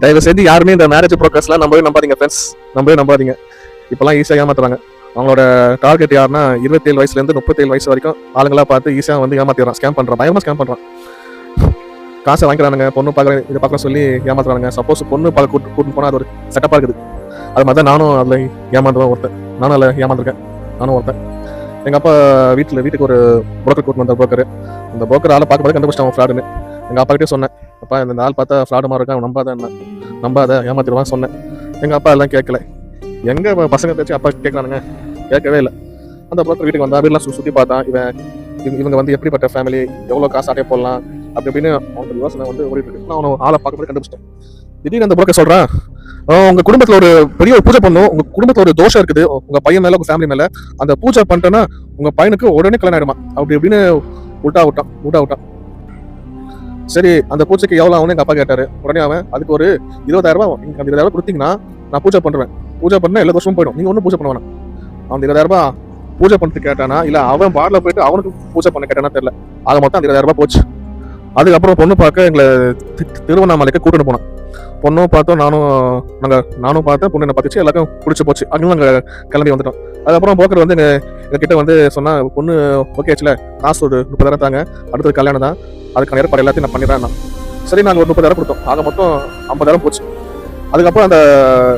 தயவு செஞ்சு யாருமே இந்த மேரேஜ் ப்ரோக்கர்ஸ்லாம் நம்பாதீங்க ஃப்ரெண்ட்ஸ், நம்பாதீங்க. இப்பெல்லாம் ஈஸியாக ஏமாத்துறாங்க. அவங்களோட டார்கெட் யாருன்னா 27 வயசுலேருந்து 37 வயசு வரைக்கும் ஆளுங்களா பார்த்து ஈஸியாக வந்து ஏமாத்திடுறான், ஸ்கேம் பண்ணுறான், பயமாக ஸ்கேம் பண்ணுறான். காசை வாங்கிக்கிறானுங்க, பொண்ணு பார்க்குறேன் இதை பார்க்க சொல்லி ஏமாத்துறானுங்க. சப்போஸ் பொண்ணு பார்க்க கூட்டு போனால் அது ஒரு செட்டப்பாக இருக்குது. அது மாதிரி தான் நானும் அதில் ஏமாந்துருவேன் ஒருத்தன், நானும் அதில் ஏமாந்துருக்கேன், நானும் ஒருத்தன். எங்கள் அப்பா வீட்டுக்கு ஒரு புரோக்கர் கூட்டு வந்தார். அந்த புரோக்கர் ஆளை பார்க்கும்போது கண்டுபிடிச்சிட்டான் ஃப்ராடுன்னு. எங்கள் அப்பா கிட்டே சொன்னேன், அப்பா இந்த ஆள் பார்த்தா ஃப்ராடு மாதிரி இருக்கான், நம்பாத ஏமாத்திடுவான்னு சொன்னேன். எங்கள் அப்பா எல்லாம் கேட்கல. எங்க பசங்க பேச்சு அப்பா கேட்கறானுங்க, கேட்கவே இல்லை. அந்த புரோக்கர் வீட்டுக்கு வந்தா, வீடெல்லாம் சுற்றி பார்த்தான். இவங்க வந்து எப்படிப்பட்ட ஃபேமிலி, எவ்வளோ காசு ஆட்டே போடலாம் அப்படி அப்படின்னு அவனுக்கு யோசனை வந்து ஓடிட்டு இருக்கு. நான் அவனை ஆளை பார்க்கும்போது கண்டுபிடிச்சிட்டேன். திடீர்னு அந்த புரோக்கர் சொல்றான், உங்க குடும்பத்துல ஒரு பெரிய ஒரு பூஜை பண்ணும், உங்க குடும்பத்துல ஒரு தோஷம் இருக்குது உங்க பையன் மேல, உங்க ஃபேமிலி மேல, அந்த பூஜை பண்ணிட்டேன்னா உங்க பையனுக்கு உடனே கல்யாணம் ஆயிடுமா அப்படி அப்படின்னு விட்டா விட்டான். சரி, அந்த பூஜைக்கு எவ்வளவு ஆகும்னு எங்க அப்பா கேட்டாரு. உடனே அவன் அதுக்கு ஒரு 20,000 ரூபாய், அந்த 20,000 கொடுத்தீங்கன்னா நான் பூஜை பண்ணுவேன், பூஜை பண்ணா எல்லா தோஷமும் போயிடும், நீங்க ஒன்றும் பூஜை பண்ண வேணாம். அந்த 20,000 ரூபாய் பூஜை பண்ணிட்டு கேட்டானா இல்ல அவன் பார்ல போயிட்டு அவனுக்கு பூஜை பண்ண கேட்டானா தெரியல. ஆக மொத்தம் அந்த 20,000 ரூபாய் போச்சு. அதுக்கப்புறம் பொண்ணு பார்க்க எங்களை திருவண்ணாமலைக்கு கூட்டிட்டு போனோம். பொண்ணும் பார்த்தோம், நானும் பார்த்தேன், பொண்ணு என்ன பார்த்துச்சு, எல்லாருக்கும் பிடிச்சி போச்சு. அங்கேயும் நாங்கள் கிளம்பி வந்துட்டோம். அதுக்கப்புறம் புரோக்கர் வந்து எங்ககிட்ட வந்து சொன்னா, பொண்ணு ஓகே ஆச்சுல, காசு ஒரு 30,000 தாங்க, அடுத்தது கல்யாணம் தான், அதுக்கான ஏற்பாடு எல்லாத்தையும் நான் பண்ணிடுறேன். சரி, நாங்கள் ஒரு 30,000 கொடுத்தோம். ஆக மொத்தம் 50,000 போச்சு. அதுக்கப்புறம்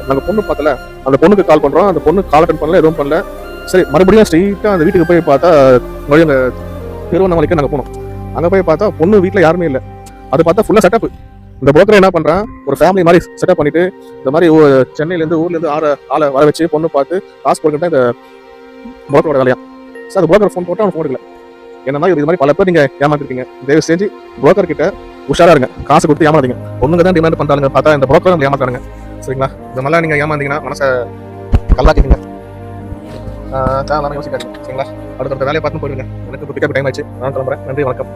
நாங்கள் பொண்ணு பார்த்தல, அந்த பொண்ணுக்கு கால் பண்ணுறோம். அந்த பொண்ணு கால் அட்டன் பண்ணல, எதுவும் பண்ணல. சரி, மறுபடியும் ஸ்ட்ரெயிட்டாக அந்த வீட்டுக்கு போய் பார்த்தா, மறுபடியும் அங்கே திருவண்ணாமலைக்கு நாங்கள் போனோம். அங்கே போய் பார்த்தா பொண்ணு வீட்டில் யாருமே இல்லை. அது பார்த்தா ஃபுல்லாக செட்டப். இந்த புரோக்கர் என்ன பண்ணுறான், ஒரு ஃபேமிலி மாதிரி செட்டப் பண்ணிட்டு இந்த மாதிரி சென்னையிலேருந்து ஊர்லேருந்து ஆளை வர வச்சு பொண்ணு பார்த்து காசு கொடுக்கிட்ட இந்த புரோக்கரோட வேலையா. சார், அந்த புரோக்கர் ஃபோன் போட்டு அவன் ஃபோன் எடுக்கல. என்ன இது மாதிரி பல பேர் நீங்கள் ஏமாத்திருக்கீங்க. தயவு செஞ்சு புரோக்கர் கிட்ட உஷாரா இருங்க, காசு கொடுத்து ஏமாத்தீங்க. பொண்ணுங்க தான் டிமாண்ட் பண்ணுறாங்க, பார்த்தா இந்த புரோக்கர் நம்ம ஏமாத்துறாங்க. சரிங்களா? இந்த மாதிரிலாம் நீங்கள் ஏமாந்தீங்கன்னா மனசை கல்லாக்கிட்டீங்க. யோசிக்காதீங்க. சரிங்களா? அடுத்த வேலையை பார்த்து போயிடுங்க. எனக்கு பிக்கப் டைம் ஆயிடுச்சு, நான் கிளம்புறேன். நன்றி, வணக்கம்.